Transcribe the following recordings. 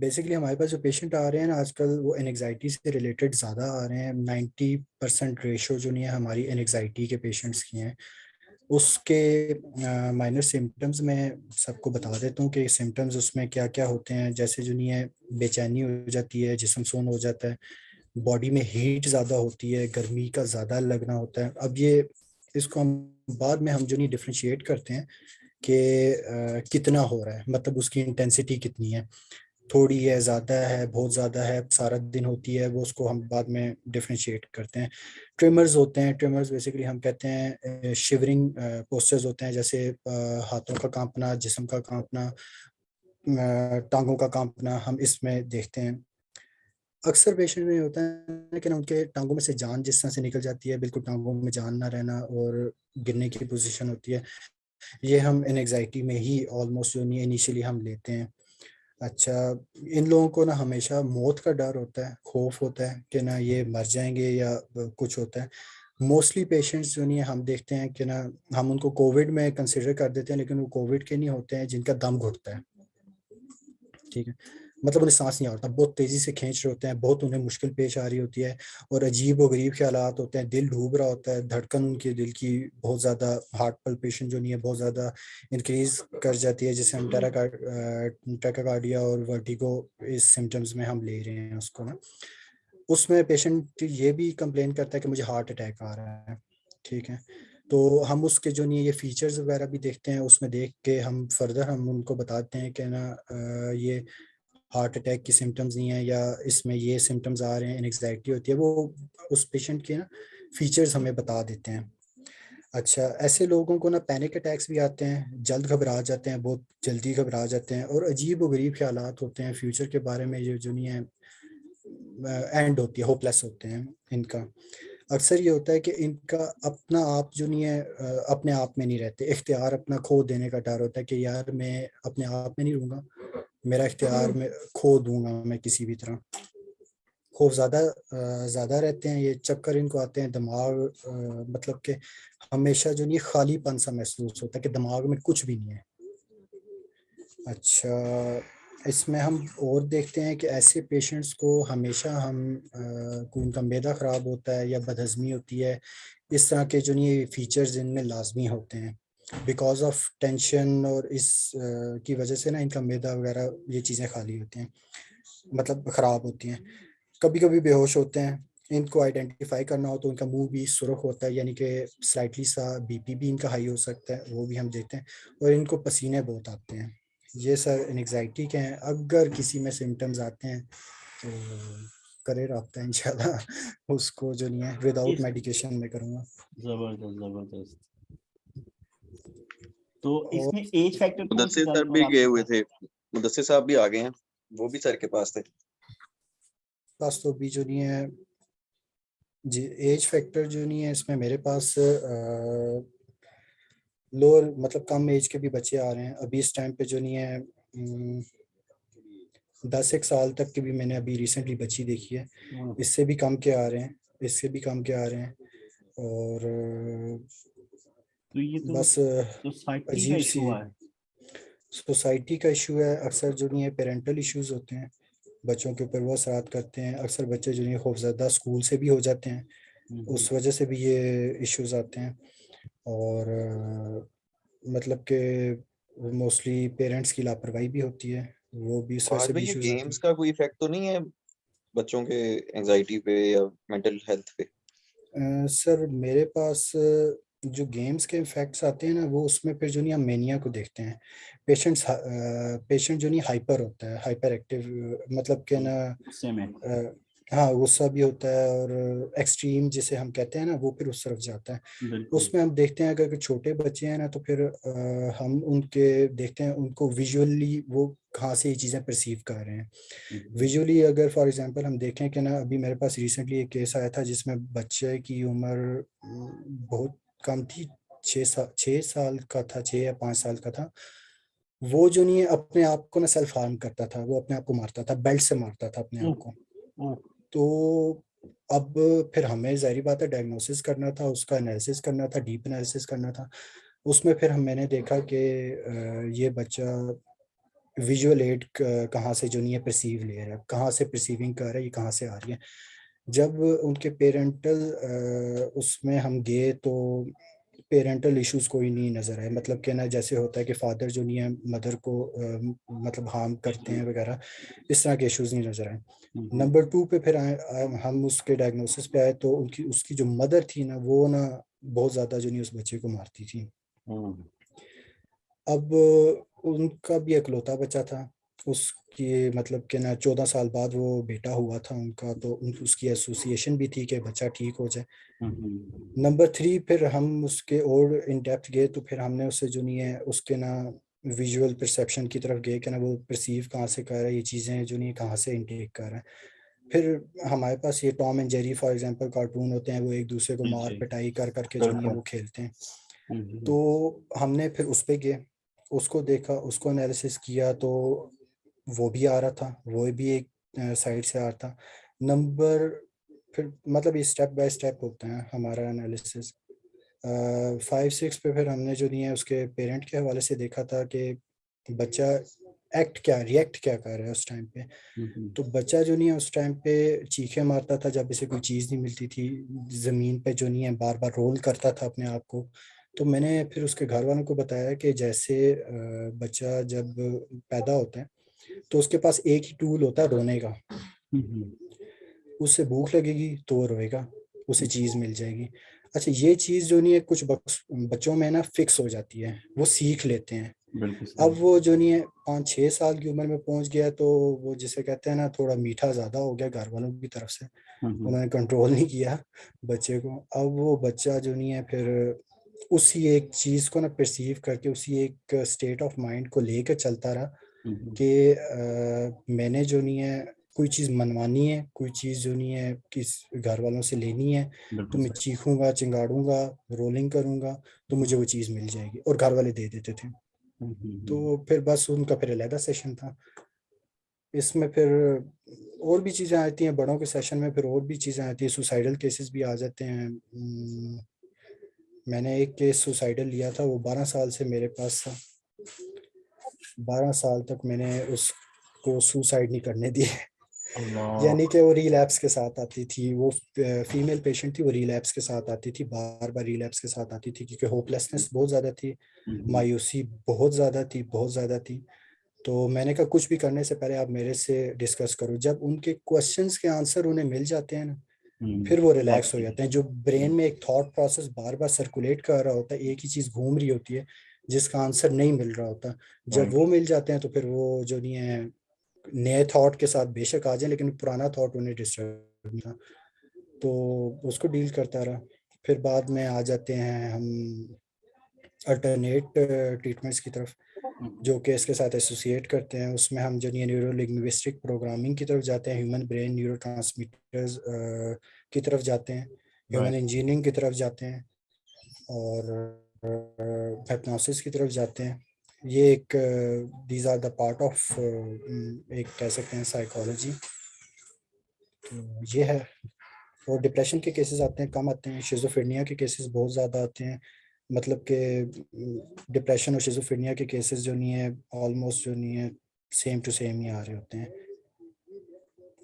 Basically हमारे पास जो patient आ रहे हैं ना आजकल, वो एनजाइटी से रिलेटेड ज़्यादा आ रहे हैं। 90% रेशो जो नहीं है हमारी एनजाइटी के पेशेंट्स की हैं। उसके माइनर सिम्टम्स मैं सबको बता देता हूँ कि सिम्टम्स उसमें क्या क्या होते हैं। जैसे जो नहीं है, बेचैनी हो जाती है, जिस्म सुन्न हो जाता है, बॉडी में हीट ज़्यादा होती है, गर्मी का ज़्यादा लगना होता है। अब ये इसको हम बाद में हम जो नहीं डिफ्रेंशिएट करते हैं कि कितना हो रहा है, मतलब उसकी इंटेंसिटी कितनी है, थोड़ी है, ज़्यादा है, बहुत ज़्यादा है, सारा दिन होती है, वो उसको हम बाद में डिफ्रेंशिएट करते हैं। ट्रिमर्स होते हैं, ट्रिमर्स बेसिकली हम कहते हैं शिवरिंग पोस्चर्स होते हैं, जैसे हाथों का कांपना, जिस्म का कांपना, टांगों का कांपना, हम इसमें देखते हैं। अक्सर पेशेंट में होता है कि ना उनके टांगों में से जान जिस तरह से निकल जाती है, बिल्कुल टांगों में जान ना रहना और गिरने की पोजीशन होती है। ये हम एनजाइटी में ही ऑलमोस्ट जो नहीं इनिशियली हम लेते हैं। अच्छा, इन लोगों को ना हमेशा मौत का डर होता है, खौफ होता है कि ना ये मर जाएंगे या कुछ होता है। मोस्टली पेशेंट्स जो नहीं है हम देखते हैं कि ना हम उनको कोविड में कंसिडर कर देते हैं, लेकिन वो कोविड के नहीं होते हैं जिनका दम घुटता है। ठीक है, मतलब उन्हें सांस नहीं आता, बहुत तेजी से खींच रहे होते हैं, बहुत उन्हें मुश्किल पेश आ रही होती है और अजीब व गरीब ख्यालात होते हैं, दिल डूब रहा होता है, धड़कन उनके दिल की बहुत ज़्यादा, हार्ट पल्पेशन जो नहीं है बहुत ज़्यादा इंक्रीज कर जाती है, जिसे हम टैकाकार्डिया और वर्टिगो इस सिम्टम्स में हम ले रहे हैं उसको ना। उसमें पेशेंट ये भी कंप्लेन करता है कि मुझे हार्ट अटैक आ रहा है। ठीक है, तो हम उसके जो नहीं ये फीचर्स वगैरह भी देखते हैं, उसमें देख के हम फर्दर हम उनको बताते हैं कि ना ये हार्ट अटैक की सिम्टम्स नहीं है, या इसमें ये सिम्टम्स आ रहे हैं, एंग्जाइटी होती है, वो उस पेशेंट के ना फीचर्स हमें बता देते हैं। अच्छा, ऐसे लोगों को ना पैनिक अटैक्स भी आते हैं, जल्द घबरा जाते हैं, बहुत जल्दी घबरा जाते हैं और अजीब व गरीब ख्यालात होते हैं फ्यूचर के बारे में, ये जो नहीं है एंड होती है, होपलेस होते हैं इनका। अक्सर ये होता है कि इनका अपना आप जो नहीं है अपने आप में नहीं रहते, इख्तियार अपना खो देने का डर होता है कि यार मैं अपने आप में नहीं रहूँगा, मेरा इख्तियार में खो दूंगा मैं किसी भी तरह। खौफ ज़्यादा रहते हैं, ये चक्कर इनको आते हैं, दिमाग मतलब कि हमेशा जो नहीं खालीपन सा महसूस होता है कि दिमाग में कुछ भी नहीं है। अच्छा, इसमें हम और देखते हैं कि ऐसे पेशेंट्स को हमेशा हम कोई उनका मैदा ख़राब होता है या बदहज़मी होती है, इस तरह के जो नहीं फीचर्स इनमें लाजमी होते हैं। बिकॉज ऑफ टेंशन और इस की वजह से ना इनका मैदा वगैरह ये चीज़ें खाली होती हैं, मतलब ख़राब होती हैं। कभी कभी बेहोश होते हैं। इनको आइडेंटिफाई करना हो तो इनका मुंह भी सुर्ख होता है, यानी कि स्लाइटली सा बीपी भी इनका हाई हो सकता है, वो भी हम देखते हैं। और इनको पसीने बहुत आते हैं। ये सर एंग्जाइटी के हैं। अगर किसी में सिम्टम्स आते हैं तो करे रब्ता इंशाल्लाह, उसको जो नहीं है विदाउट इस मेडिकेशन में करूँगा। जबरदस्त जबरदस्त। तो और इसमें एज फैक्टर कौन सा मुदस्सिर सर ज्यादा भी रहा गए हुए आपके थे, मुदस्सिर साहब भी आ गए हैं, वो भी सर के पास थे। पास तो भी जो नहीं है जी, एज फैक्टर जो नहीं है इसमें मेरे पास लोअर मतलब कम एज के भी बच्चे आ रहे हैं अभी इस टाइम पे जो नहीं है। 10 एक साल तक की भी मैंने अभी रिसेंटली बच्ची देखी है। साथ? इससे भी कम के आ रहे हैं, इससे भी कम के आ रहे हैं। और तो ये तो बस सोसाइटी का अजीब सी इशू है। सोसाइटी का इशू है। अक्सर जो नहीं है पेरेंटल इश्यूज होते हैं, बच्चों के ऊपर वो असरात करते हैं। अक्सर बच्चे जो नहीं खौफजदा स्कूल से भी हो जाते हैं, उस वजह से भी ये इश्यूज आते हैं। और मतलब कि मोस्टली पेरेंट्स की लापरवाही भी होती है, वो भी इस वजह से आज भी भाई ये इश्यूज आते गेम्स हैं। का कोई इफेक्ट तो नहीं है बच्चों के एंजाइटी पे या मेंटल हेल्थ पे? सर मेरे पास जो गेम्स के इफेक्ट्स आते हैं ना, वो उसमें फिर जो नहीं हम मेनिया को देखते हैं। पेशेंट जो नहीं हाइपर होता है, हाइपर एक्टिव, मतलब कि ना गुस्से में। हाँ गुस्सा भी होता है, और एक्सट्रीम जिसे हम कहते हैं ना, वो फिर उस तरफ जाता है। बिल्कुल। उसमें हम देखते हैं अगर छोटे बच्चे हैं ना, तो फिर हम उनके देखते हैं उनको विजुअली वो कहाँ से ये चीज़ें परसीव कर रहे हैं। विजुअली अगर फॉर एग्जांपल हम देखें कि ना, अभी मेरे पास रिसेंटली एक केस आया था जिसमें बच्चे की उम्र बहुत कम थी, 6 साल का था, 6 या 5 साल का था। वो जो नहीं है अपने आप को ना सेल्फ हार्म करता था, वो अपने आप को मारता था, बेल्ट से मारता था अपने आप ओह, को। ओह, तो अब फिर हमें जाहिर बात है डायग्नोसिस करना था, उसका एनालिसिस करना था, डीप एनालिसिस करना था। उसमें फिर मैंने देखा कि ये बच्चा विजुअल एड कहाँ से जो नहीं है परसीव ले रहा है, कहाँ से परसीविंग कर रहा है, ये कहाँ से आ रही है। जब उनके पेरेंटल उसमें हम गए तो पेरेंटल इश्यूज कोई नहीं नज़र आए, मतलब कि ना जैसे होता है कि फादर जो नहीं है मदर को मतलब हार्म करते हैं वगैरह, इस तरह के इश्यूज नहीं नज़र आए। नंबर 2 पे फिर हम उसके डायग्नोसिस पे आए तो उनकी उसकी जो मदर थी ना वो ना बहुत ज़्यादा जो नहीं उस बच्चे को मारती थी। अब उनका भी इकलौता बच्चा था, उसकी मतलब कि ना 14 साल बाद वो बेटा हुआ था उनका, तो उसकी एसोसिएशन भी थी कि बच्चा ठीक हो जाए। नंबर 3 फिर हम उसके और इन डेप्थ गए तो फिर हमने उससे जो नहीं है उसके ना विजुअल परसेप्शन की तरफ गए कि ना वो परसीव कहाँ से कर रहा है, ये चीज़ें जो नहीं है कहाँ से इनटेक कर रहा है। फिर हमारे पास ये Tom and Jerry for example cartoon होते हैं, वो एक दूसरे को मार पिटाई कर करके जो नहीं है वो खेलते हैं। तो हमने फिर उस पे गए, उसको देखा, उसको एनालिसिस किया तो वो भी आ रहा था, वो भी एक साइड से आ रहा था। नंबर फिर मतलब ये स्टेप बाय स्टेप होता है हमारा एनालिसिस। 5-6 पे फिर हमने जो नहीं है उसके पेरेंट के हवाले से देखा था कि बच्चा रिएक्ट क्या कर रहा है उस टाइम पे। तो बच्चा जो नहीं है उस टाइम पे चीखें मारता था जब इसे कोई चीज़ नहीं मिलती थी, ज़मीन पे जो नहीं है बार बार रोल करता था अपने आप को। तो मैंने फिर उसके घर वालों को बताया कि जैसे बच्चा जब पैदा होता है तो उसके पास एक ही टूल होता है रोने का, उससे भूख लगेगी तो वो रोएगा, उसे चीज़ मिल जाएगी। अच्छा ये चीज़ जो नहीं है कुछ बच्चों में ना फिक्स हो जाती है, वो सीख लेते हैं। अब वो जो नहीं है 5-6 साल की उम्र में पहुंच गया तो वो जिसे कहते हैं ना थोड़ा मीठा ज़्यादा हो गया घर वालों की तरफ से, उन्होंने कंट्रोल नहीं किया बच्चे को। अब वो बच्चा जो नहीं है फिर उसी एक चीज़ को ना परसीव करके उसी एक स्टेट ऑफ माइंड को लेकर चलता रहा कि मैंने जो नहीं है कोई चीज़ मनवानी है, कोई चीज़ जो नहीं है किस घर वालों से लेनी है, तो मैं चीखूंगा, चिंगाड़ूंगा, रोलिंग करूंगा तो मुझे वो चीज़ मिल जाएगी, और घर वाले दे देते थे। तो फिर बस उनका फिर अलहदा सेशन था। इसमें फिर और भी चीज़ें आती हैं, बड़ों के सेशन में फिर और भी चीज़ें आती हैं, सुसाइडल केसेस भी आ जाते हैं। मैंने एक केस सुसाइडल लिया था, वो 12 साल से मेरे पास था, 12 साल तक मैंने उसको सुसाइड नहीं करने दिए। यानी कि वो रिलैप्स के साथ आती थी, वो फीमेल पेशेंट थी, वो रिलैप्स के साथ आती थी, बार बार रिलैप्स के साथ आती थी क्योंकि होपलेसनेस बहुत ज़्यादा थी, मायूसी बहुत ज़्यादा थी, बहुत ज़्यादा थी। तो मैंने कहा कुछ भी करने से पहले आप मेरे से डिस्कस करो। जब उनके क्वेश्चंस के आंसर उन्हें मिल जाते हैं ना फिर वो रिलैक्स हो जाते हैं। जो ब्रेन में एक थॉट प्रोसेस बार बार सर्कुलेट कर रहा होता है, एक ही चीज़ घूम रही होती है जिसका आंसर नहीं मिल रहा होता, जब वो मिल जाते हैं तो फिर वो जो नहीं है नए थॉट के साथ बेशक आ जाए लेकिन पुराना थॉट उन्हें डिस्टर्ब नहीं था, तो उसको डील करता रहा। फिर बाद में आ जाते हैं हम अल्टरनेट ट्रीटमेंट्स की तरफ, जो कि इसके साथ एसोसिएट करते हैं। उसमें हम जो नहीं न्यूरो लिंग्विस्टिक प्रोग्रामिंग की तरफ जाते हैं, ह्यूमन ब्रेन न्यूरो ट्रांसमीटर्स की तरफ जाते हैं, ह्यूमन इंजीनियरिंग की तरफ जाते हैं, और हिप्नोसिस की तरफ जाते हैं। ये एक these are the part of एक कह सकते हैं साइकोलॉजी। तो ये है। और डिप्रेशन के केसेस आते हैं, कम आते हैं। शिज़ोफ्रेनिया के केसेस बहुत ज़्यादा आते हैं, मतलब कि डिप्रेशन और शिज़ोफ्रेनिया के केसेस जो नहीं है ऑलमोस्ट जो नहीं है सेम टू सेम ही आ रहे होते हैं।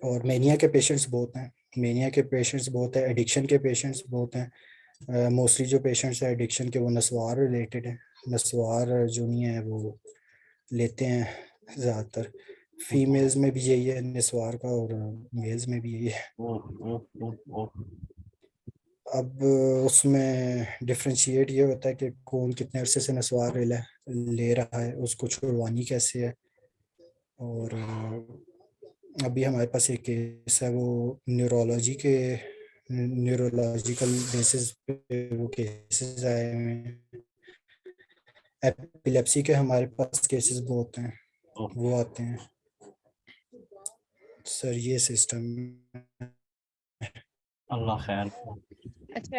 और मेनिया के पेशेंट्स बहुत हैं, मेनिया के पेशेंट्स बहुत हैं, एडिक्शन के पेशेंट्स बहुत हैं। मोस्टली जो पेशेंट्स हैं एडिक्शन के वो नस्वार रिलेटेड है, नस्वार जो नहीं है वो लेते हैं ज़्यादातर। फीमेल्स में भी यही है नस्वार का, और मेल्स में भी यही है। अब उसमें डिफ्रेंशिएट ये होता है कि कौन कितने अरसे से नस्वार ले रहा है, उसको छुड़वानी कैसे है। और अभी हमारे पास एक केस है, वो न्यूरोलॉजिकल बेसिस पे वो केसेस आए हुए हैं। एपिलेप्सी के हमारे पास केसेस बहुत हैं, वो आते हैं। सर ये सिस्टम। अल्लाह खैर। अच्छा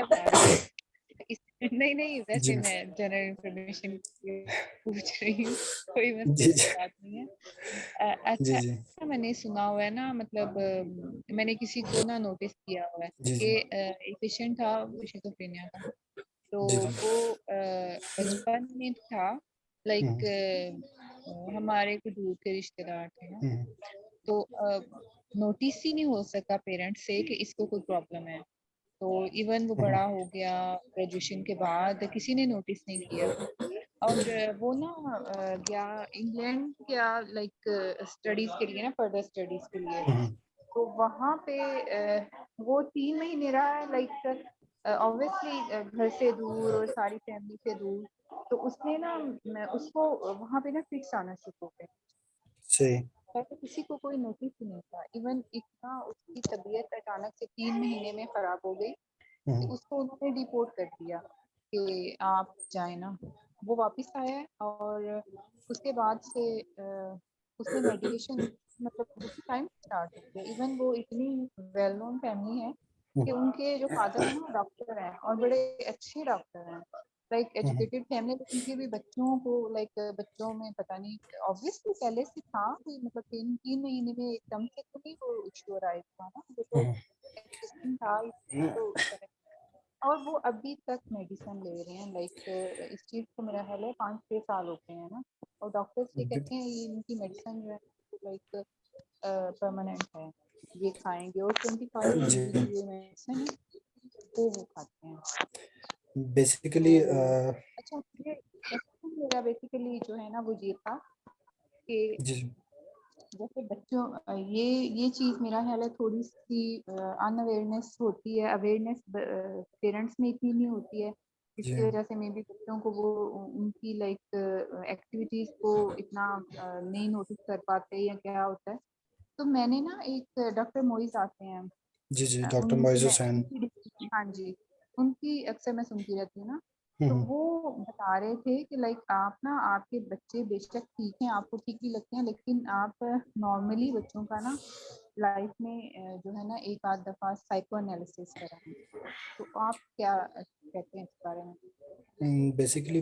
नहीं नहीं, जी वैसे मैं जनरल इंफॉर्मेशन पूछ रही हूँ, कोई जी मसले की बात नहीं है। जी अच्छा, जी मैंने सुना हुआ है ना, मतलब मैंने किसी को ना नोटिस किया हुआ है जी कि एक पेशेंट था शिज़ोफ्रेनिया का, तो जी जी वो बचपन में था, लाइक हमारे कोई दूर के रिश्तेदार थे ना, हम्म, तो नोटिस ही नहीं हो सका पेरेंट्स से कि इसको कोई प्रॉब्लम है। तो इवन वो बड़ा हो गया, ग्रेजुएशन के बाद किसी ने नोटिस नहीं किया। और वो ना गया इंग्लैंड, गया लाइक स्टडीज के लिए ना, फर्दर स्टडीज के लिए। हम्म, तो वहाँ पे वो 3 महीने रहा, लाइक ऑब्वियसली घर से दूर और सारी फैमिली से दूर। तो उसने ना उसको वहाँ पे ना फिक्स आना शुरू हो गए। सही। पहले किसी को कोई नोटिस ही नहीं था। इवन इतना उसकी तबीयत अचानक से 3 महीने में खराब हो गई कि हम्म, उसको उन्होंने डिपोर्ट कर दिया कि आप जाए ना। वो वापस आया है और उसके बाद से उसने मेडिकेशन, मतलब उसी टाइम स्टार्ट हो गया। इवन वो इतनी वेल नोन फैमिली है कि उनके जो फादर है ना डॉक्टर हैं और बड़े अच्छे डॉक्टर हैं, लाइक हम्म, एजुकेटेड फैमिली। उनके भी बच्चों को लाइक बच्चों में पता नहीं, ऑब्वियसली पहले से था कोई, मतलब 3 महीने में एकदम से तो नहीं वो इशू अराइव था ना, वो तो हम्म, existing था तो और वो अभी तक मेडिसिन ले रहे हैं। लाइक इस चीज को मेरा ख्याल है 5-6 साल हो गए हैं ना। और डॉक्टर्स ये कहते हैं ये इनकी मेडिसिन जो है लाइक परमानेंट है, ये खाएंगे। और 25 जी। mg की जो मेडिसिन है वो खाते हैं। बेसिकली तो अच्छा, ये question मेरा बेसिकली जो है ना वो ये था कि जी जैसे बच्चों ये चीज मेरा ख्याल है थोड़ी सी अनअवेयरनेस होती है। अवेयरनेस पेरेंट्स में इतनी नहीं होती है, जी जिसकी वजह से मे बी बच्चों को वो उनकी लाइक एक्टिविटीज को इतना नहीं नोटिस कर पाते या क्या होता है। तो मैंने ना एक डॉक्टर मोइज आते हैं, जी जी डॉक्टर उनकी मोइज मैं हुसैन। हाँ जी, उनकी अक्सर मैं सुनती रहती हूँ ना। तो हम्म, वो बता रहे थे कि लाइक आप ना, आपके बच्चे बेशक ठीक हैं, आपको ठीक भी लगते हैं, लेकिन आप नॉर्मली बच्चों का ना लाइफ में जो है ना एक आध दफा साइको एनालिसिस कराएं। तो आप क्या कहते हैं इस बारे में? बेसिकली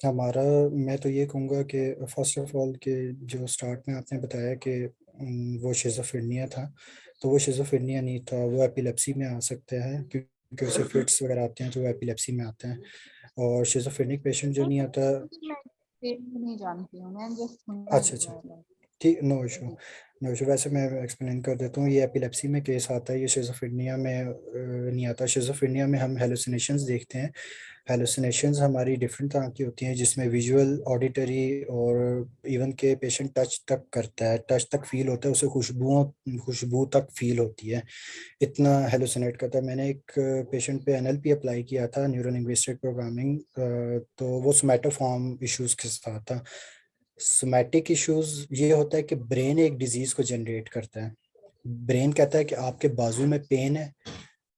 हमारा मैं तो ये कहूँगा कि फर्स्ट ऑफ ऑल कि जो स्टार्ट में आपने बताया कि वो शिज़ोफ्रेनिया था, तो वो शिज़ोफ्रेनिया नहीं था, वो एपिलेप्सी में आ सकता है, क्योंकि उसे फिट्स वगैरह आते हैं तो वो एपिलेप्सी में आते हैं। और शिज़ोफ्रेनिक पेशेंट जो नहीं आता। मैं नहीं जानती हूँ, मैं जस्ट सुनना अच्छा अच्छा, है। ठीक, नो इशू। जी। नो इशू, वैसे मैं एक्सप्लेन कर देता हूँ। ये एपिलेप्सी में केस आता है, ये शिज़ोफ्रेनिया में नहीं आता। शिज़ोफ्रेनिया में हम हेलुसिनेशंस देखते हैं। हेलुसिनेशंस हमारी डिफरेंट तरह की होती हैं, जिसमें विजुअल, ऑडिटरी और इवन के पेशेंट टच तक करता है, टच तक फील होता है, उसे खुशबू तक फील होती है, इतना हेलुसिनेट करता है। मैंने एक पेशेंट पे एनएलपी अप्लाई किया था, न्यूरो लिंग्विस्टिक प्रोग्रामिंग, तो वो सोमैटोफॉर्म इश्यूज के साथ था। सोमैटिक इश्यूज ये होता है कि ब्रेन एक डिजीज को जनरेट करता है। ब्रेन कहता है कि आपके बाजू में पेन है,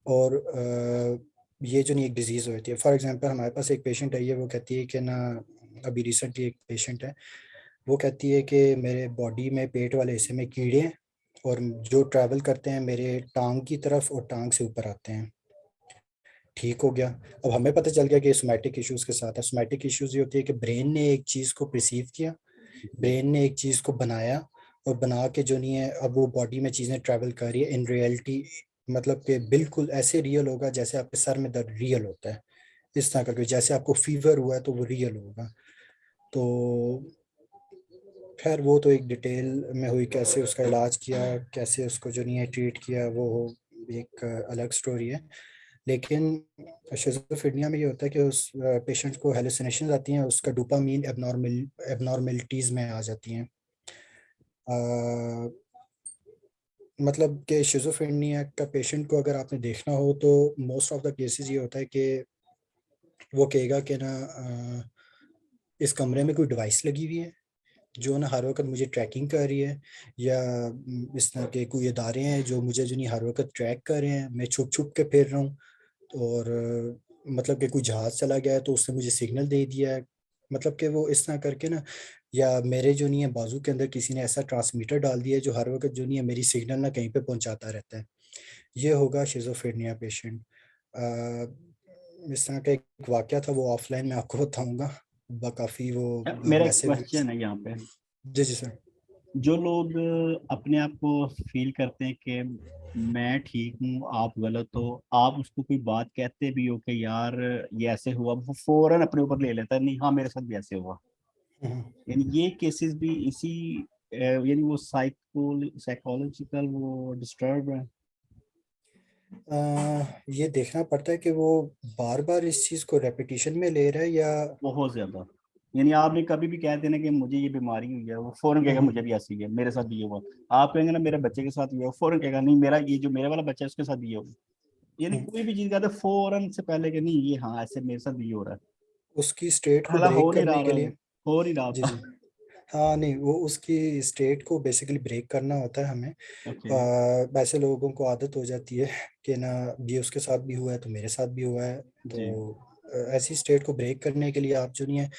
और ये जो नहीं एक डिजीज होती है। फॉर एग्जांपल हमारे पास एक पेशेंट है, ये वो कहती है कि ना, अभी रिसेंटली एक पेशेंट है, वो कहती है कि मेरे बॉडी में पेट वाले हिस्से में कीड़े हैं, और जो ट्रैवल करते हैं मेरे टांग की तरफ और टांग से ऊपर आते हैं। ठीक हो गया। अब हमें पता चल गया कि सोमैटिक इश्यूज के साथ है। सोमैटिक इश्यूज ये होती है कि ब्रेन ने एक चीज को परसीव किया, ब्रेन ने एक चीज को बनाया, और बना के जो नहीं है, अब वो बॉडी में चीजें ट्रैवल कर रही है इन रियलिटी। मतलब कि बिल्कुल ऐसे रियल होगा जैसे आपके सर में दर्द रियल होता है, इस तरह करके। जैसे आपको फीवर हुआ है तो वो रियल होगा। तो खैर वो तो एक डिटेल में हुई, कैसे उसका इलाज किया, कैसे उसको जो नहीं है ट्रीट किया, वो एक अलग स्टोरी है। लेकिन शिज़ोफ्रेनिया में ये होता है कि उस पेशेंट को हेलुसिनेशन आती हैं, उसका डोपामीन एबनॉर्मलिटीज में आ जाती हैं। मतलब कि शिज़ोफ्रेनिया का पेशेंट को अगर आपने देखना हो तो मोस्ट ऑफ द केसेस ये होता है कि वो कहेगा कि ना, इस कमरे में कोई डिवाइस लगी हुई है जो ना हर वक्त मुझे ट्रैकिंग कर रही है, या इस तरह के कोई इदारे हैं जो मुझे जो नहीं हर वक्त ट्रैक कर रहे हैं, मैं छुप छुप के फिर रहा हूँ। और मतलब कि कोई जहाज चला गया है तो उसने मुझे सिग्नल दे दिया है, मतलब कि वो इस तरह करके ना, या मेरे जो नहीं है बाजू के अंदर किसी ने ऐसा ट्रांसमीटर डाल दिया है जो हर वक्त जो नहीं है मेरी सिग्नल ना कहीं पे पहुंचाता रहता है। ये होगा शिजोफ्रेनिया पेशेंट। इस तरह का एक वाकया था, वो ऑफलाइन में आपको बताऊंगा, काफी वो मेरा एक मैसिव। क्वेश्चन है यहाँ पे। जी जी सर। जो लोग अपने आप को फील करते हैं कि मैं ठीक हूँ आप गलत हो, आप उसको कोई बात कहते भी हो कि यार ये ऐसे हुआ, वो फौरन अपने ऊपर ले लेता है, नहीं हाँ मेरे साथ भी ऐसे हुआ, यानी ये केसेस भी इसी यानी वो साइकोलॉजिकल वो डिस्टर्ब है। ये देखना पड़ता है कि वो बार बार इस चीज को रेपिटेशन में ले रहा है या बहुत ज्यादा। यानी आपने कभी भी कह देना कि मुझे ये बीमारी हुई है, वो फौरन कहेगा मुझे भी ऐसी है, मेरे साथ भी ये हुआ। आप कहेंगे ना मेरे बच्चे के साथ भी हुआ, फौरन कहेगा नहीं मेरा ये जो मेरे वाला बच्चा है उसके साथ भी ये हुआ। यानी कोई भी चीज कहते हैं फौरन से पहले कि नहीं ये हाँ ऐसे मेरे साथ भी हो रहा है। उसकी स्टेट को पहला हो ब्रेक नहीं रहा करने के था, लिए। हो नहीं रहा जी था। जी। हाँ नहीं, वो उसकी स्टेट को बेसिकली ब्रेक करना होता है हमें। ओके। वैसे लोगों को आदत हो जाती है कि ना ये उसके साथ भी हुआ है तो मेरे साथ भी हुआ है। जी। तो ऐसी स्टेट को ब्रेक करने के लिए आप जो नहीं है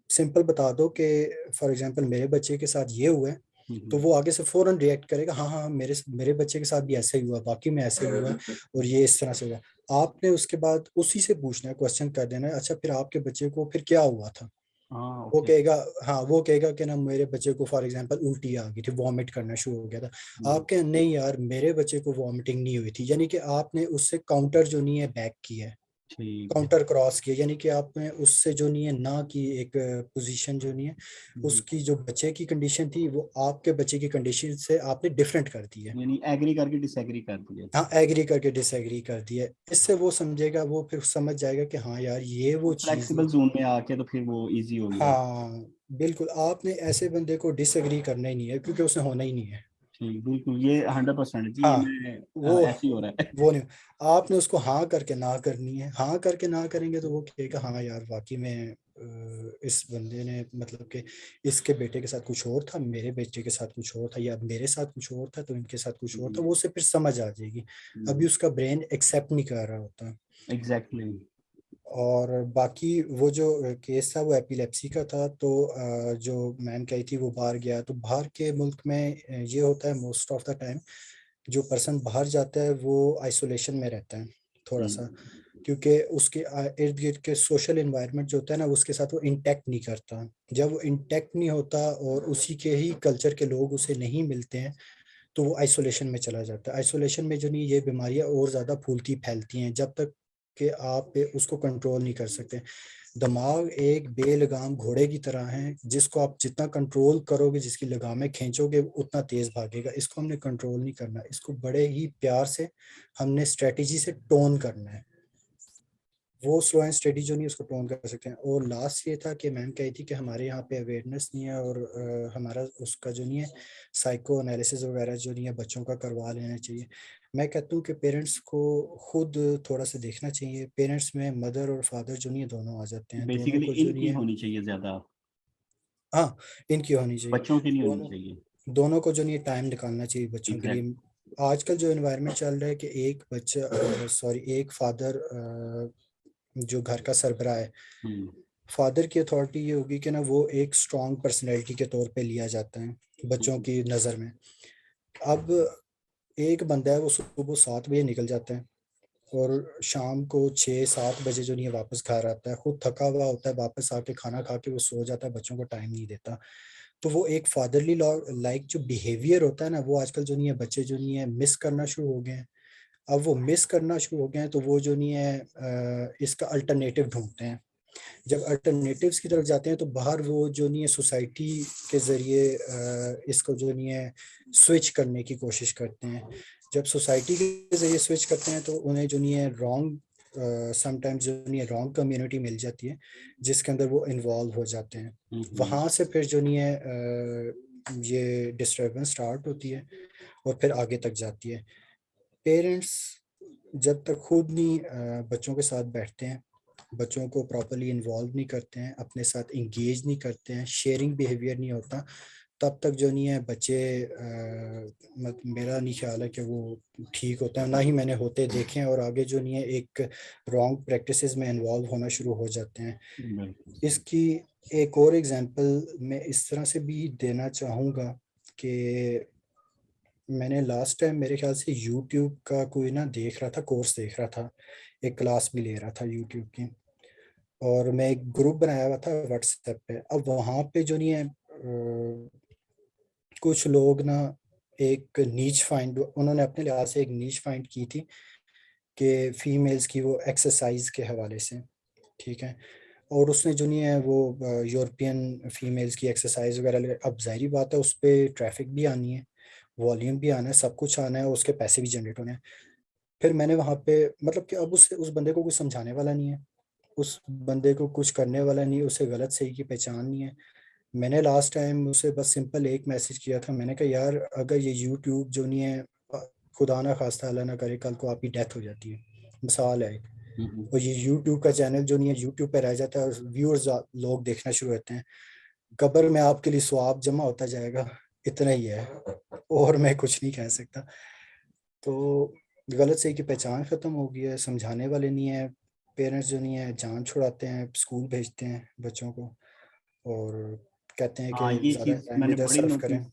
सिंपल बता दो कि फॉर एग्जांपल मेरे बच्चे के साथ ये हुआ है, तो वो आगे से फौरन रिएक्ट करेगा, हाँ हाँ मेरे मेरे बच्चे के साथ भी ऐसा ही हुआ, बाकी में ऐसे ही हुआ और ये इस तरह से हुआ। आपने उसके बाद उसी से पूछना है, क्वेश्चन कर देना है, अच्छा फिर आपके बच्चे को फिर क्या हुआ था। हाँ वो ओके। कहेगा, हाँ वो कहेगा कि ना मेरे बच्चे को फॉर एग्जांपल उल्टी आ गई थी, वॉमिट करना शुरू हो गया था। आप कहें नहीं यार मेरे बच्चे को वॉमिटिंग नहीं हुई थी, यानी कि आपने उससे काउंटर जो नहीं है बैक किया है, ठीक है। काउंटर क्रॉस किया, यानी कि आपने उससे जो नहीं है ना की एक पोजीशन जो नहीं है, उसकी जो बच्चे की कंडीशन थी वो आपके बच्चे की कंडीशन से आपने डिफरेंट कर दी है। यानी एग्री करके डिसएग्री कर दिया। हाँ एग्री करके डिसएग्री कर दिया है। इससे वो समझेगा, वो फिर समझ जाएगा कि हाँ यार ये वो चीज़ फ्लेक्सिबल जोन में आके तो फिर वो इजी हो गया। हाँ बिल्कुल। आपने ऐसे बंदे को डिसएग्री करना ही नहीं है क्योंकि उसने होना ही नहीं है। ठीक बिल्कुल, ये 100% जी, ये हाँ मैं वो ऐसे ही हो रहा है। वो नहीं, आपने उसको हाँ करके ना करनी है। हाँ करके ना करेंगे तो वो कहेगा हाँ यार वाकई में इस बंदे ने मतलब कि इसके बेटे के साथ कुछ और था, मेरे बेटे के साथ कुछ और था, या मेरे साथ कुछ और था तो इनके साथ कुछ और था, वो उसे फिर समझ आ जाएगी। अभी उसका ब्रेन एक्सेप्ट नहीं कर रहा होता। एग्जैक्टली। और बाकी वो जो केस था वो एपिलेप्सी का था, तो जो मैम कही थी वो बाहर गया, तो बाहर के मुल्क में ये होता है मोस्ट ऑफ द टाइम जो पर्सन बाहर जाता है वो आइसोलेशन में रहता है थोड़ा सा, क्योंकि उसके इर्द गिर्द के सोशल एनवायरनमेंट जो होता है ना उसके साथ वो इंटैक्ट नहीं करता। जब वो इंटैक्ट नहीं होता और उसी के ही कल्चर के लोग उसे नहीं मिलते हैं तो वो आइसोलेशन में चला जाता है। आइसोलेशन में जो नहीं ये बीमारियां और ज़्यादा फूलती फैलती हैं जब तक कि आप उसको कंट्रोल नहीं कर सकते। दिमाग एक बेलगाम घोड़े की तरह है, जिसको आप जितना कंट्रोल करोगे, जिसकी लगामें खींचोगे उतना तेज भागेगा। इसको हमने कंट्रोल नहीं करना, इसको बड़े ही प्यार से हमने स्ट्रेटेजी से टोन करना है। वो स्लो एंड स्टेडी जो नहीं उसको टोन कर सकते हैं। और लास्ट ये था कि मैम कही थी कि हमारे यहाँ पे अवेयरनेस नहीं है और हमारा उसका जो नहीं है साइको एनालिसिस वगैरह जो नहीं है बच्चों का करवा लेना चाहिए। मैं कहता हूँ कि पेरेंट्स को खुद थोड़ा सा देखना चाहिए। पेरेंट्स में मदर और फादर जो नहीं है दोनों आ जाते हैं, दोनों बेसिकली को जो नहीं इनकी है। होनी चाहिए ज्यादा, हाँ इनकी होनी चाहिए। बच्चों की नहीं होनी दोनों चाहिए। दोनों को जो नहीं टाइम निकालना चाहिए बच्चों के एग्जैक्ट। लिए। आजकल जो एनवायरनमेंट चल रहा है कि एक बच्चा सॉरी एक फादर जो घर का सरबराह है, हम्म। फादर की अथॉरिटी ये होगी कि ना वो एक स्ट्रॉन्ग पर्सनैलिटी के तौर पे लिया जाता है बच्चों की नज़र में। अब एक बंदा है वो सुबह 7 बजे निकल जाता है और शाम को 6-7 बजे जो नहीं है वापस घर आता है, खुद थका हुआ होता है, वापस आके खाना खा के वो सो जाता है, बच्चों को टाइम नहीं देता। तो वो एक फादरली लाइक जो बिहेवियर होता है ना वो आजकल जो नहीं है बच्चे जो नहीं है मिस करना शुरू हो गए हैं। अब वो मिस करना शुरू हो गए हैं तो वो जो नहीं है इसका अल्टरनेटिव ढूंढते हैं। जब अल्टरनेटिव्स की तरफ जाते हैं तो बाहर वो जो नहीं है सोसाइटी के ज़रिए इसको जो नहीं है स्विच करने की कोशिश करते हैं। जब सोसाइटी के ज़रिए स्विच करते हैं तो उन्हें जो नहीं है रॉन्ग समटाइम्स जो नहीं है रॉन्ग कम्युनिटी मिल जाती है जिसके अंदर वो इन्वॉल्व हो जाते हैं। वहाँ से फिर जो नहीं है ये डिस्टर्बेंस स्टार्ट होती है और फिर आगे तक जाती है। पेरेंट्स जब तक खुद नहीं बच्चों के साथ बैठते हैं, बच्चों को प्रॉपरली इन्वॉल्व नहीं करते हैं, अपने साथ इंगेज नहीं करते हैं, शेयरिंग बिहेवियर नहीं होता, तब तक जो नहीं है बच्चे मेरा नहीं ख्याल है कि वो ठीक होता है। ना ही मैंने होते देखे हैं और आगे जो नहीं है एक रॉन्ग प्रैक्टिसेस में इन्वॉल्व होना शुरू हो जाते हैं। बिल्कुल। इसकी एक और एग्जांपल मैं इस तरह से भी देना चाहूँगा कि मैंने लास्ट टाइम मेरे ख्याल से यूट्यूब का कोई ना देख रहा था, कोर्स देख रहा था, एक क्लास भी ले रहा था यूट्यूब की, और मैं एक ग्रुप बनाया हुआ था व्हाट्सएप पे। अब वहाँ पे जो नहीं है कुछ लोग ना एक नीच फाइंड, उन्होंने अपने लिहाज से एक नीच फाइंड की थी कि फीमेल्स की वो एक्सरसाइज के हवाले से, ठीक है। और उसने जो नहीं है वो यूरोपियन फीमेल्स की एक्सरसाइज वगैरह, अब जाहिर बात है उस पर ट्रैफिक भी आनी है, वॉल्यूम भी आना है, सब कुछ आना है, उसके पैसे भी जनरेट होने हैं। फिर मैंने वहां पे मतलब कि अब उस बंदे को कुछ समझाने वाला नहीं है, उस बंदे को कुछ करने वाला नहीं है, उसे गलत सही की पहचान नहीं है। मैंने लास्ट टाइम उसे बस सिंपल एक मैसेज किया था, मैंने कहा यार अगर ये यूट्यूब जो नहीं है, खुदा ना खास्ता अल्लाह ना करे कल को आपकी डेथ हो जाती है, मिसाल है एक, और ये यूट्यूब का चैनल जो नहीं है यूट्यूब पे रह जाता है और व्यूअर्स लोग देखना शुरू होते हैं, कब्र में आपके लिए स्वाब जमा होता जाएगा, इतना ही है, और मैं कुछ नहीं कह सकता। तो गलत सही की पहचान खत्म हो गई है, समझाने वाले नहीं है, पेरेंट्स जो नहीं है जान छुड़ाते हैं, स्कूल भेजते हैं बच्चों को और कहते हैं हाँ, कि ये ज़्यादा चीज टाइम मैंने इधर बड़ी सर्व नोटिस करें।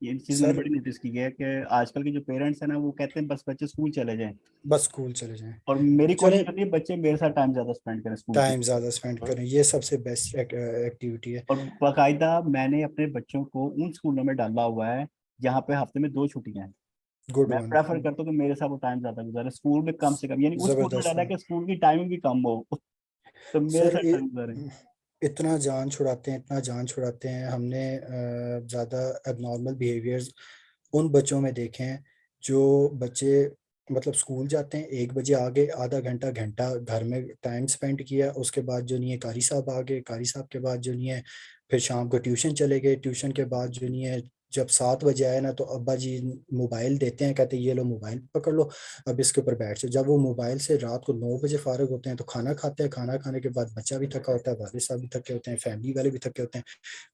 ये चीज मैंने सर बड़ी नोटिस की है कि आजकल के जो पेरेंट्स हैं ना, वो कहते हैं बस बच्चे स्कूल चले जाएं। बस स्कूल चले जाएं, और मेरी चलें, कोशिश होती है बच्चे मेरे साथ टाइम ज्यादा स्पेंड करें स्कूल की। टाइम ज़्यादा स्पेंड करें, ये सबसे बेस्ट एक्टिविटी है। और बाकायदा मैंने अपने बच्चों को उन स्कूलों में डाला हुआ है जहाँ पे हफ्ते में 2 छुट्टियां हैं। गुड मैं वन। प्रेफर करता हूँ कि मेरे साथ वो टाइम ज्यादा गुजारे स्कूल में, कम से कम, यानी उस स्कूल में ज़बरदस्त डाला है है कि स्कूल की टाइमिंग भी कम हो, तो मेरे सर, साथ टाइम गुजारे। इतना जान छुड़ाते हैं, इतना जान छुड़ाते हैं। हमने ज़्यादा एबनॉर्मल बिहेवियर्स उन बच्चों में देखे हैं जो बच्चे मतलब स्कूल जाते हैं 1 बजे आ गए, आधा घंटा घंटा घर में टाइम स्पेंड किया, उसके बाद जो नहीं है कारी साहब आ गए, कारी साहब के बाद जो नहीं है फिर शाम को ट्यूशन चले गए, ट्यूशन के बाद जो नहीं है जब 7 बजे आए ना तो अब्बा जी मोबाइल देते हैं, कहते हैं ये लो मोबाइल पकड़ लो, अब इसके ऊपर बैठ जाओ। जब वो मोबाइल से रात को 9 बजे फारिग होते हैं तो खाना खाते हैं, खाना खाने के बाद बच्चा भी थका होता है, वालिद साहब भी थके होते हैं, फैमिली वाले भी थके होते हैं,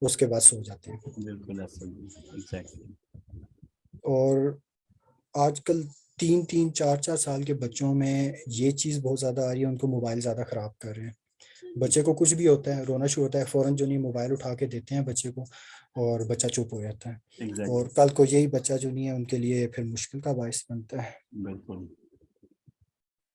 उसके बाद सो जाते हैं। बिल्कुल ऐसा ही, एग्जैक्टली। और आजकल 3-3 4-4 साल के बच्चों में ये चीज़ बहुत ज़्यादा आ रही है, उनको मोबाइल ज़्यादा ख़राब कर रहे हैं। बच्चे को कुछ भी होता है, रोना शुरू होता है, फ़ौरन जो नहीं मोबाइल उठा के देते हैं बच्चे को और बच्चा चुप हो जाता है, एग्जैक्टली। और कल को यही बच्चा जो नहीं है उनके लिए फिर मुश्किल का बायस बनता है। बिल्कुल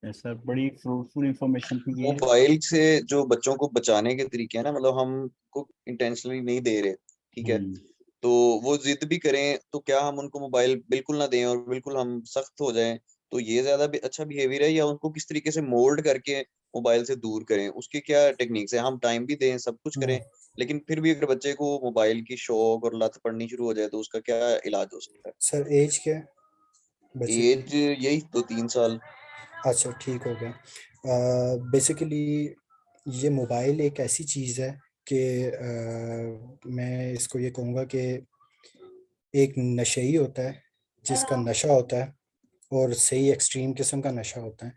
ऐसा, बड़ी फ्रूटफुल इंफॉर्मेशन थी ये। मोबाइल से जो बच्चों को बचाने के तरीके हैं ना, मतलब हमको इंटेंशनली नहीं दे रहे, ठीक है, हम्म। तो वो जिद भी करें तो क्या हम उनको मोबाइल बिल्कुल ना दें और बिल्कुल हम सख्त हो जाएं, तो ये ज्यादा भी अच्छा बिहेवियर है, या उनको किस तरीके से मोल्ड करके मोबाइल से दूर करें, उसकी क्या टेक्निक्स है? हम टाइम भी दें, सब कुछ करें, हम्म, लेकिन फिर भी अगर बच्चे को मोबाइल की शौक और लत पड़नी शुरू हो जाए तो उसका क्या इलाज हो सकता सर एज क्या है है? बच्चे की? एज यही 2-3 साल। अच्छा ठीक हो गया। बेसिकली ये मोबाइल एक ऐसी चीज़ है कि मैं इसको ये कहूँगा कि एक नशेई होता है जिसका नशा होता है, और सही एक्सट्रीम किस्म का नशा होता है।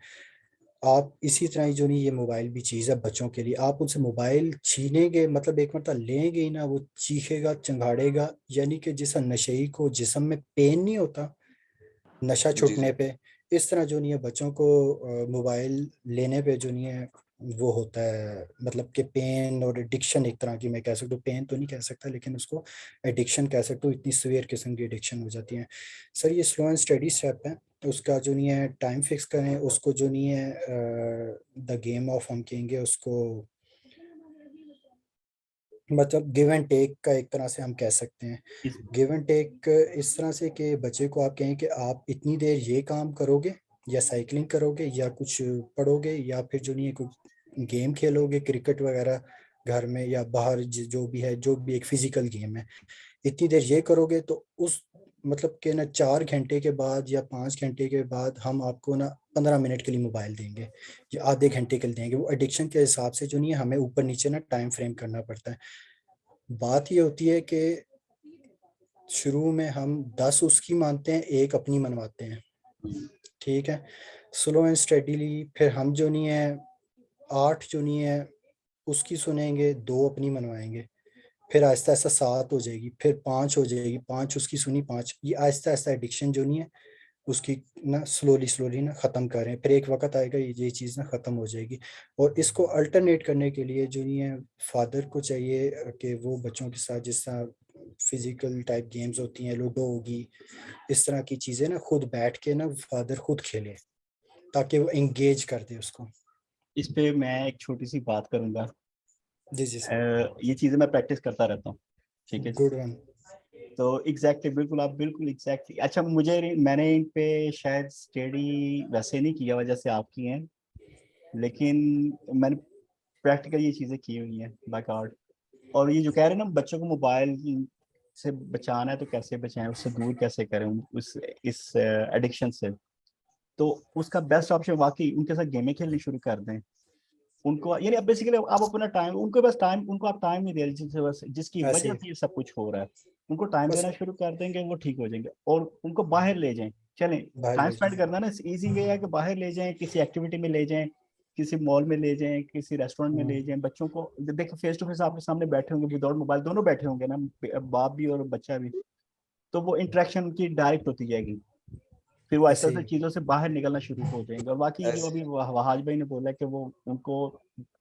आप इसी तरह ही जो नहीं, ये मोबाइल भी चीज़ है बच्चों के लिए, आप उनसे मोबाइल छीनेंगे मतलब एक मतलब लेंगे ही ना, वो चीखेगा चिंगाड़ेगा, यानी कि जिस नशेई को जिस्म में पेन नहीं होता नशा जी छूटने जी। पे, इस तरह जो नहीं है बच्चों को मोबाइल लेने पे जो नहीं है वो होता है, मतलब कि पेन और एडिक्शन एक तरह की, मैं कह सकता हूँ, पेन तो नहीं कह सकता लेकिन उसको एडिक्शन कह सकता हूँ, इतनी सीवियर किस्म की एडिक्शन हो जाती है। सर ये स्लो एंड स्टडी स्टेप है, उसका जो नहीं है टाइम फिक्स करें, उसको जो नहीं है द गेम ऑफ हम कहेंगे उसको, मतलब गिव एंड टेक का एक तरह से हम कह सकते हैं। इस गिव एंड टेक इस तरह से कि बच्चे को आप कहें कि आप इतनी देर ये काम करोगे या साइकिलिंग करोगे या कुछ पढ़ोगे या फिर जो नहीं है कुछ गेम खेलोगे क्रिकेट वगैरह घर में या बाहर, जो भी है, जो भी एक फिजिकल गेम है, इतनी देर ये करोगे तो उस मतलब कि ना 4 घंटे के बाद या 5 घंटे के बाद हम आपको ना 15 मिनट के लिए मोबाइल देंगे या आधे घंटे के लिए देंगे। वो एडिक्शन के हिसाब से जो नहीं है हमें ऊपर नीचे ना टाइम फ्रेम करना पड़ता है। बात ये होती है कि शुरू में हम 10 उसकी मानते हैं, एक अपनी मनवाते हैं, ठीक है, स्लो एंड स्टेडीली फिर हम जो नहीं है 8 जो नहीं है उसकी सुनेंगे, 2 अपनी मनवाएंगे, फिर आहिस्ता आहिस्ता 7 हो जाएगी, फिर 5 हो जाएगी, 5 उसकी सुनी, 5, ये आहिस्ता आहिस्ता एडिक्शन जो नहीं है उसकी ना स्लोली स्लोली ना ख़त्म करें, फिर एक वक्त आएगा ये चीज़ ना ख़त्म हो जाएगी। और इसको अल्टरनेट करने के लिए जो नहीं है फादर को चाहिए कि वो बच्चों के साथ जिस तरह फिजिकल टाइप गेम्स होती हैं, लूडो होगी, इस तरह की चीज़ें ना खुद बैठ के ना फादर खुद खेले ताकि वो एंगेज कर दे उसको। इस पे मैं एक छोटी सी बात करूंगा। जी जी सर। ये चीजें मैं प्रैक्टिस करता रहता हूँ, ठीक है। Good one. तो एग्जैक्टली बिल्कुल, आप बिल्कुल एग्जैक्टली, अच्छा मुझे, मैंने इन पे शायद स्टडी वैसे नहीं किया वजह से आपकी हैं, लेकिन मैंने प्रैक्टिकल ये चीजें की हुई हैं बाय कार्ड। और ये जो कह रहे हैं ना बच्चों को मोबाइल से बचाना है तो कैसे बचाएं, उससे दूर कैसे करें उस इस एडिक्शन से, तो उसका बेस्ट ऑप्शन वाकई उनके साथ गेमें खेलनी शुरू कर दें। उनको यानी अब बेसिकली आप अपना टाइम, उनको बस टाइम, उनको आप टाइम नहीं दे रहे जिससे बस जिसकी ऐसे वजह ही से ये सब कुछ हो रहा है, उनको टाइम बस देना शुरू कर देंगे, वो ठीक हो जाएंगे। और उनको बाहर ले जाएं, चलें बाहर टाइम ले स्पेंड जाए। करना ना, इजी वे है कि बाहर ले जाएं, किसी एक्टिविटी में ले जाएं, किसी मॉल में ले जाएं, किसी रेस्टोरेंट में ले जाएं। बच्चों को देखो फेस टू फेस आपके सामने बैठे होंगे, विदाउट मोबाइल दोनों बैठे होंगे ना, बाप भी और बच्चा भी, तो वो इंटरेक्शन की डायरेक्ट होती जाएगी, फिर वो ऐसे ऐसे ऐसे ही चीजों से बाहर निकलना शुरू हो जाएंगे। और बाकी जो ऐसे अभी वहाज भाई ने बोला कि वो उनको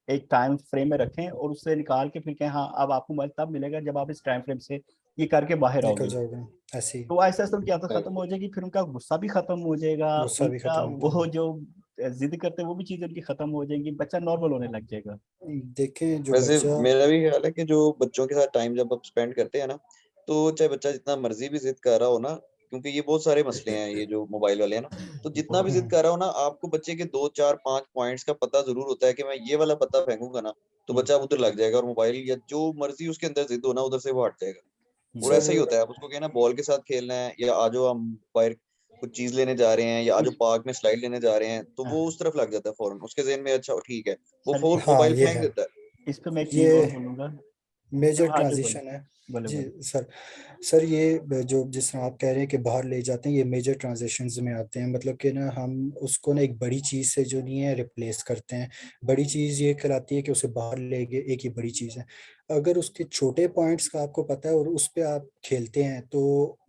एक टाइम फ्रेम में रखें और उससे निकाल के फिर कहें हाँ अब आपको मोबाइल तब मिलेगा जब आप इस टाइम फ्रेम से ये करके बाहर निकल आओगे। जाओगे। ऐसे ही तो ऐसे ऐसे उनकी आदत खत्म हो जाएगी, फिर उनका गुस्सा भी खत्म हो जाएगा, गुस्सा भी उनका खत्म हो वो जाएगा। जो जिद करते हैं वो भी चीजें उनकी खत्म हो जाएंगी, बच्चा नॉर्मल होने लग जाएगा। देखें जो वैसे बच्चा मेरा भी ख्याल है कि जो बच्चों के साथ टाइम जब आप स्पेंड करते हैं ना, तो चाहे बच्चा जितना मर्जी भी जिद कर रहा हो ना, क्योंकि ये बहुत सारे मसले हैं ये जो मोबाइल वाले हैं ना, तो जितना भी जिद कर रहा हो ना, आपको बच्चे के 2 4 5 पॉइंट्स का पता जरूर होता है कि मैं ये वाला पत्ता फेंकूंगा ना तो बच्चा उधर लग जाएगा, और मोबाइल या जो मर्जी उसके अंदर जिद हो ना उधर से वो हट जाएगा। और ऐसा ही सर होता है, आप उसको कहना बॉल के साथ खेलना है या आज हम बाहर कुछ चीज लेने जा रहे हैं या आज पार्क में स्लाइड लेने जा रहे हैं, तो वो उस तरफ लग जाता है फौरन, उसके ज़हन में अच्छा ठीक है, वो सर जी फोन हाँ मोबाइल ये फेंक है, देता है। इस पे मैं एक चीज और ये बोलूंगा। मेजर हाँ जी बोले ट्रांजिशन है। बोले जी बोले। सर। सर ये जो जिस तरह आप कह रहे हैं कि बाहर ले जाते हैं, ये मेजर ट्रांजिशंस में आते हैं। मतलब कि ना हम उसको ना एक बड़ी चीज़ से जो नहीं है रिप्लेस करते हैं। बड़ी चीज़ ये कहलाती है कि उसे बाहर ले गए, एक ही बड़ी चीज़ है। अगर उसके छोटे पॉइंट्स का आपको पता है और उस पे आप खेलते हैं तो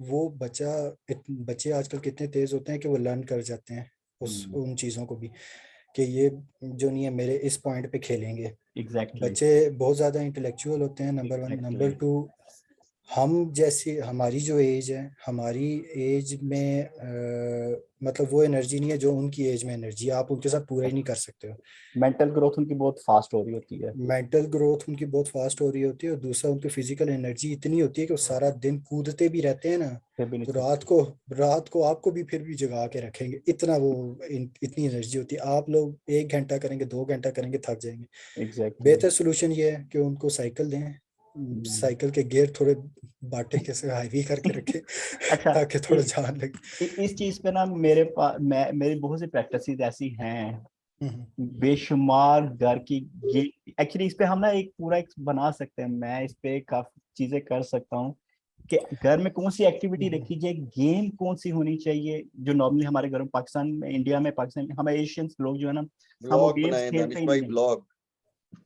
वो बच्चे आजकल कितने तेज़ होते हैं कि वो लर्न कर जाते हैं उस उन चीज़ों को भी, कि ये जो नहीं है मेरे इस पॉइंट पे खेलेंगे। एग्जैक्टली बच्चे बहुत ज़्यादा इंटेलेक्चुअल होते हैं, number one. Exactly. Number two, हम जैसी हमारी जो एज है, हमारी एज में मतलब वो एनर्जी नहीं है जो उनकी एज में एनर्जी है, आप उनके साथ पूरा ही नहीं कर सकते हो। मेंटल ग्रोथ उनकी बहुत फास्ट हो रही होती है। मेंटल ग्रोथ उनकी बहुत फास्ट हो रही होती है, और दूसरा उनकी फिजिकल एनर्जी इतनी होती है कि वो सारा दिन कूदते भी रहते हैं ना, फिर भी नहीं तो थक। रात को आपको भी फिर भी जगा के रखेंगे, इतना वो इतनी एनर्जी होती है। आप लोग 1 घंटा करेंगे, 2 घंटा करेंगे, थक जाएंगे। एग्जैक्टली। बेहतर सोल्यूशन ये है कि उनको साइकिल दें, साइकिल के गियर थोड़े बाटे के से हाईवी करके रखे अच्छा ताकि थोड़ा जान लगे। इस चीज पे ना मेरे पास मेरी बहुत सी प्रैक्टिस ऐसी हैं हम्म, बेशुमार घर की। एक्चुअली इस पे हम ना एक पूरा एक बना सकते हैं, मैं इस पे काफी चीजें कर सकता हूँ कि घर में कौन सी एक्टिविटी हम्म, रखी जाए, गेम कौन सी होनी चाहिए जो नॉर्मली हमारे घर में पाकिस्तान में, इंडिया में, पाकिस्तान में, हमारे एशियन लोग जो है ना, हम वो ब्लॉग गेम्स बनाए खेलते दानिश ही भाई, नहीं है। ब्लॉग।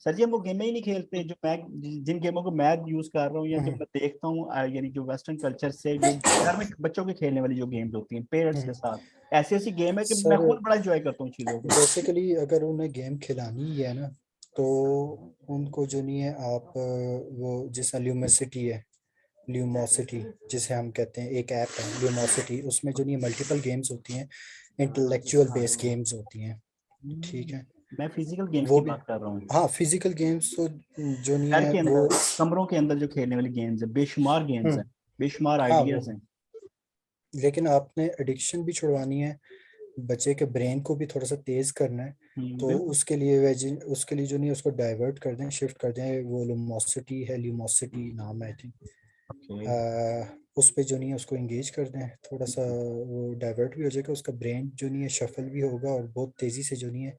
सर जी हम वो गेमें ही नहीं खेलते जो मैं जिन गेमों को मैं यूज कर रहा हूँ या जो हम्म, मैं देखता हूँ, यानी जो वेस्टर्न कल्चर से जो घर में बच्चों के खेलने वाली जो गेम्स होती हैं पेरेंट्स के हम्म। साथ, ऐसी ऐसी गेम है कि मैं सर खुद बड़ा एंजॉय करता हूँ चीजों को। बेसिकली अगर उन्हें गेम खिलानी ही है ना, तो उनको जो नहीं है आप वो जैसा ल्यूमिसिटी है, ल्यूमोसिटी जिसे हम कहते हैं, एक ऐप है ल्यूमोसिटी, उसमें जो नहीं मल्टीपल गेम्स होती हैं, इंटेलेक्चुअल बेस्ड गेम्स होती हैं। ठीक है, मैं फिजिकल गेम्स वो की भी। बात कर रहा हूँ। हाँ फिजिकल गेम्स तो जो नहीं घर है के वो। अंदर कमरों के अंदर जो खेलने वाली गेम्स है, बेशुमार गेम्स हम्म, हैं, बेशुमार हाँ वो, आइडियाज हैं। लेकिन आपने एडिक्शन भी छुड़वानी है, बच्चे के ब्रेन को भी थोड़ा सा तेज करना है। तो बिल्कुल। उसके लिए जो नहीं है उसको डाइवर्ट कर दें, शिफ्ट कर दें। वो लुमोसिटी है, ल्यूमोसिटी नाम है आई थिंक। ओके। उस पे जो नहीं है उसको एंगेज कर दें थोड़ा सा, वो डाइवर्ट भी हो जाएगा, उसका ब्रेन जो नहीं है शफल भी होगा, और बहुत तेजी से जो नहीं है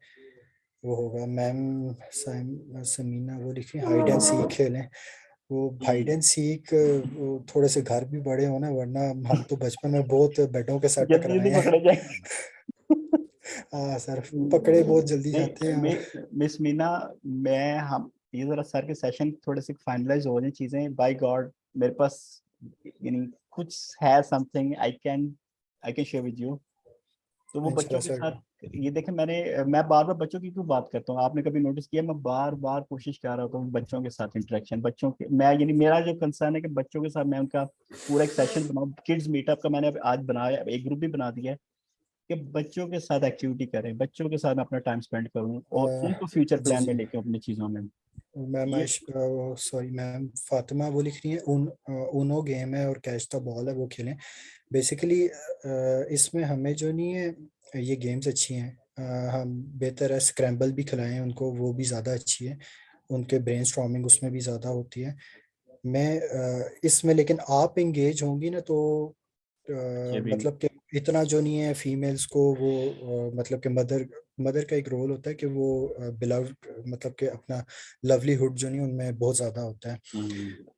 वो होगा। मैम समीना वो लिखी हाइड एंड सीक खेलें। वो हाइड एंड सीक थोड़े से घर भी बड़े हो ना, वरना हम तो बचपन में बहुत बेडों के साथ जल्दी जल्दी टकराए हैं। पकड़े जाएंगे। हाँ सर, पकड़े बहुत जल्दी जाते हैं हम। मिस मीना, मैं हम ये जरा सर के सेशन थोड़े से फाइनलाइज हो जाए चीजें, बाय गॉड मेरे पास यानी कुछ है something I can share with you. तो वो बच्चों इंशाल्लाह के सर। साथ ये देखें, मैं बार बार बच्चों की क्यों बात करता हूँ, आपने कभी नोटिस किया, मैं बार बार कोशिश कर रहा हूँ बच्चों के साथ इंटरेक्शन, बच्चों के मैं यानी मेरा जो कंसर्न है कि बच्चों के साथ मैं उनका पूरा एक सेशन बनाऊँ, किड्स मीटअप का मैंने आज बनाया, एक ग्रुप भी बना दिया है कि बच्चों के साथ एक्टिविटी करें, बच्चों के साथ मैं अपना टाइम स्पेंड करूँ और उनको फ्यूचर जी प्लान जी। में लेके अपनी चीज़ों में मैम ये। सॉरी मैम फातिमा वो लिख रही है ऊनो गेम है और कैच द बॉल है, वो खेलें। बेसिकली इसमें हमें जो नहीं है, ये गेम्स अच्छी हैं, हम बेहतर है स्क्रैम्बल भी खिलाएं उनको, वो भी ज़्यादा अच्छी है, उनके ब्रेन स्टॉर्मिंग उसमें भी ज़्यादा होती है। मैं इसमें, लेकिन आप इंगेज होंगी ना तो शेविंग मतलब कि इतना जो नहीं है फीमेल्स को वो मतलब कि मदर मदर का एक रोल होता है कि वो बिलव्ड मतलब कि अपना लवलीहुड जो नहीं उनमें बहुत ज़्यादा होता है।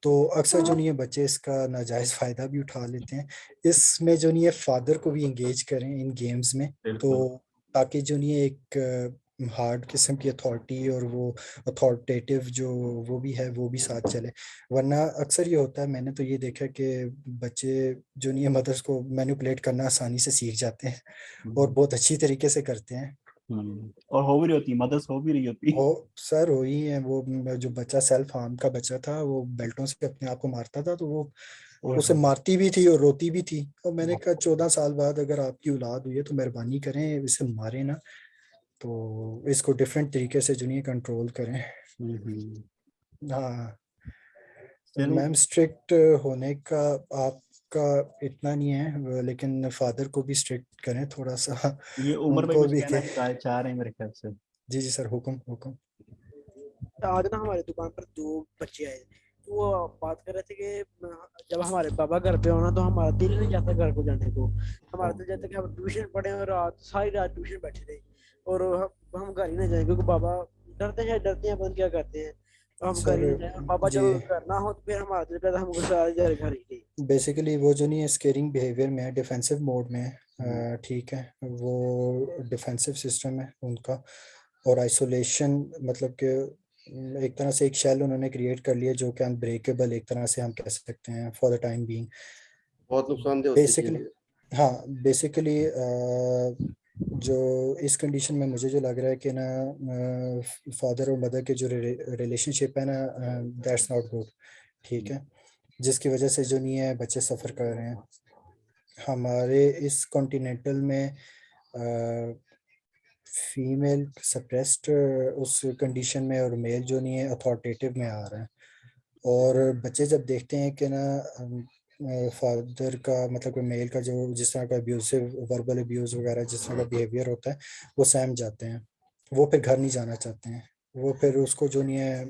तो अक्सर जो नहीं है बच्चे इसका नाजायज़ फ़ायदा भी उठा लेते हैं। इसमें जो नहीं है फादर को भी इंगेज करें इन गेम्स में, बिल्कुल। तो ताकि जो नहीं है एक हार्ड किस्म की अथॉरिटी और वो अथॉरिटेटिव जो वो भी है वो भी साथ चले। वरना अक्सर ये होता है, मैंने तो ये देखा कि बच्चे जो नहीं है मदर्स को मैनिपुलेट करना आसानी से सीख जाते हैं और बहुत अच्छी तरीके से करते हैं। और हो भी रही होती, मदर्स हो भी रही होती। हो सर हो ही है। वो जो बच्चा सेल्फ हार्म का बच्चा था वो बेल्टों से अपने आप को मारता था, तो वो उसे मारती भी थी और रोती भी थी। और मैंने कहा 14 साल बाद अगर आपकी औलाद हुई है तो मेहरबानी करें इसे मारे ना, तो इसको डिफरेंट तरीके से जो नहीं कंट्रोल करें। हाँ चलिए, मैम, स्ट्रिक्ट होने का आपका इतना नहीं है, लेकिन फादर को भी स्ट्रिक्ट करें थोड़ा सा ये उम्र भाई उनको कुछ भी कहना चाह रहे हैं मेरे ख्याल से। जी जी सर, हुक्म हुक्म। आज ना हमारी दुकान पर दो बच्चे आए, तो वो बात कर रहे थे कि जब हमारे पापा घर पे होना तो हमारा दिल नहीं चाहता घर को जाने को। हमारा दिल चाहता कि हम ट्यूशन पढ़े और सारी रात ट्यूशन बैठे रहे और हम घर ही ना जाए, क्योंकि पापा डरते हैं अपन क्या करते हैं, तो हम घर सर ही ना जाए। और पापा जी, जब घर ना हो तो फिर हमारा दिल करता हम सारे घर ही नहीं। बेसिकली वो जो नहीं है स्केरिंग बिहेवियर में है, डिफेंसिव मोड में है। ठीक है, वो डिफेंसिव सिस्टम है उनका। और आइसोलेशन मतलब कि एक तरह से एक शेल उन्होंने क्रिएट कर लिया जो कि अनब्रेकेबल एक तरह से हम कह सकते हैं फॉर द टाइम बीइंग। बहुत नुकसानदेह होती है बेसिकली चीज़। हाँ, बेसिकली जो इस कंडीशन में मुझे जो लग रहा है कि ना फादर और मदर के जो रिलेशनशिप है ना, दैट्स नॉट गुड। ठीक है, जिसकी वजह से जो नहीं है बच्चे सफ़र कर रहे हैं। हमारे इस कॉन्टिनेंटल में फीमेल सप्रेस्ड उस कंडीशन में और मेल जो नहीं है अथॉरिटेटिव में आ रहा है। और बच्चे जब देखते हैं कि ना फादर का मतलब कि मेल का जो जिस तरह का अब्यूसिव वर्बल अब्यूज़ वगैरह जिस तरह का बिहेवियर होता है वो सहम जाते हैं। वो फिर घर नहीं जाना चाहते हैं। वो फिर उसको जो नहीं है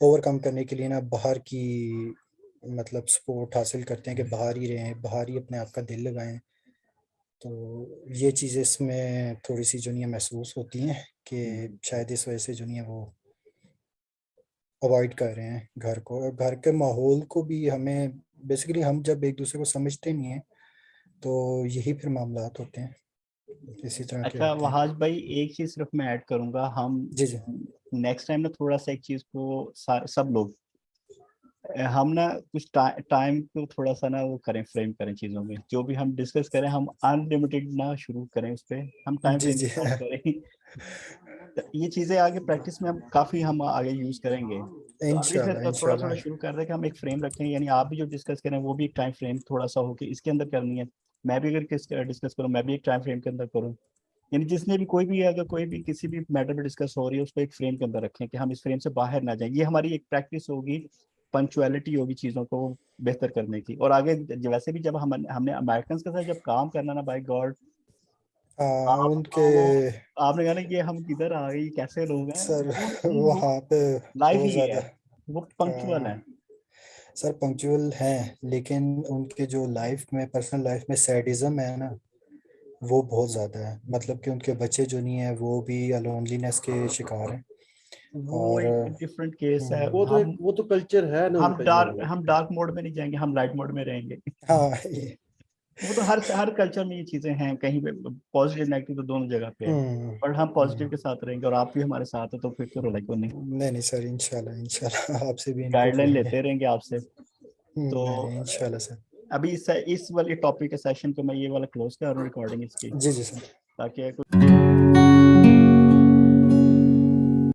ओवरकम करने के लिए ना बाहर की मतलब सपोर्ट हासिल करते हैं कि बाहर ही रहें, बाहर ही अपने आप का दिल लगाएं। तो ये चीज़ें इसमें थोड़ी सी जो नहीं है महसूस होती हैं कि शायद इस वजह से जो नहीं है वो अवॉइड कर रहे हैं घर को। और घर के माहौल को भी हमें बेसिकली हम जब एक दूसरे को समझते नहीं हैं तो यही फिर मामलात होते हैं, इसी तरह के अच्छा होते हैं। वहाज भाई, एक चीज सिर्फ मैं ऐड करूंगा, हम जी जी नेक्स्ट टाइम ना थोड़ा सा एक चीज को सब लोग हम ना कुछ टाइम को थोड़ा सा ना वो करें, फ्रेम करें चीजों में, जो भी हम डिस्कस करें हम अनलिमिटेड ना शुरू करें, उस पर हम टाइम जी फ्रेम जी की बात करें। तो ये चीजें आगे प्रैक्टिस में हम काफी हम आगे यूज करेंगे। तो अभी से इंशाल्लाह तो थोड़ा थोड़ा इंशाल्लाह। शुरू कर रहे हैं कि हम एक फ्रेम रखें, यानी आप भी जो डिस्कस करें वो भी एक टाइम फ्रेम थोड़ा सा हो कि इसके अंदर करनी है, मैं भी अगर डिस्कस करूँ मैं भी एक टाइम फ्रेम के अंदर करूँ। यानी जिसने भी कोई भी अगर कोई भी किसी भी मैटर पे डिस्कस हो रही है उसको एक फ्रेम के अंदर रखें कि हम इस फ्रेम से बाहर ना जाएं। ये हमारी एक प्रैक्टिस होगी, पंक्चुअलिटी होगी चीज़ों को बेहतर करने की। और आगे वैसे भी जब हमने अमेरिकन के साथ जब काम करना ना, बाय गॉड, हाँ आप उनके वो आपने कहा ना कि हम किधर आ गए, कैसे लोग हैं, सर वो वहाँ पे लाइफ बहुत ही है, ज़्यादा वो पंक्चुअल है। सर पंक्चुअल हैं, लेकिन उनके जो लाइफ में पर्सनल लाइफ में सैडिज्म है ना वो बहुत ज़्यादा है। मतलब कि उनके बच्चे जो नहीं है वो भी लोनलीनेस के शिकार हैं। वो और एक डिफरेंट केस है। वो तो कल्चर है ना उनका जो है वो। हम डार्क मोड में नहीं जाएंगे, हम लाइट मोड में रहेंगे। हाँ ये वो तो हर कल्चर में ये चीजें हैं, कहीं पे पॉजिटिव नेगेटिव तो दोनों जगह पे है। हम्म, पर हम पॉजिटिव हम्म, के साथ रहेंगे और आप भी हमारे साथ है, तो फिर तो रोला क्यों नहीं। नहीं नहीं सर, इंशाल्लाह इंशाल्लाह आपसे भी इनको गाइडलाइन करेंगे। लेते रहेंगे आपसे। तो नहीं नहीं इंशाल्लाह सर। अभी इस वाले टॉपिक के सेशन को मैं ये वाला क्लोज कर रहा हूँ, रिकॉर्डिंग इसकी, जी जी सर। ताकि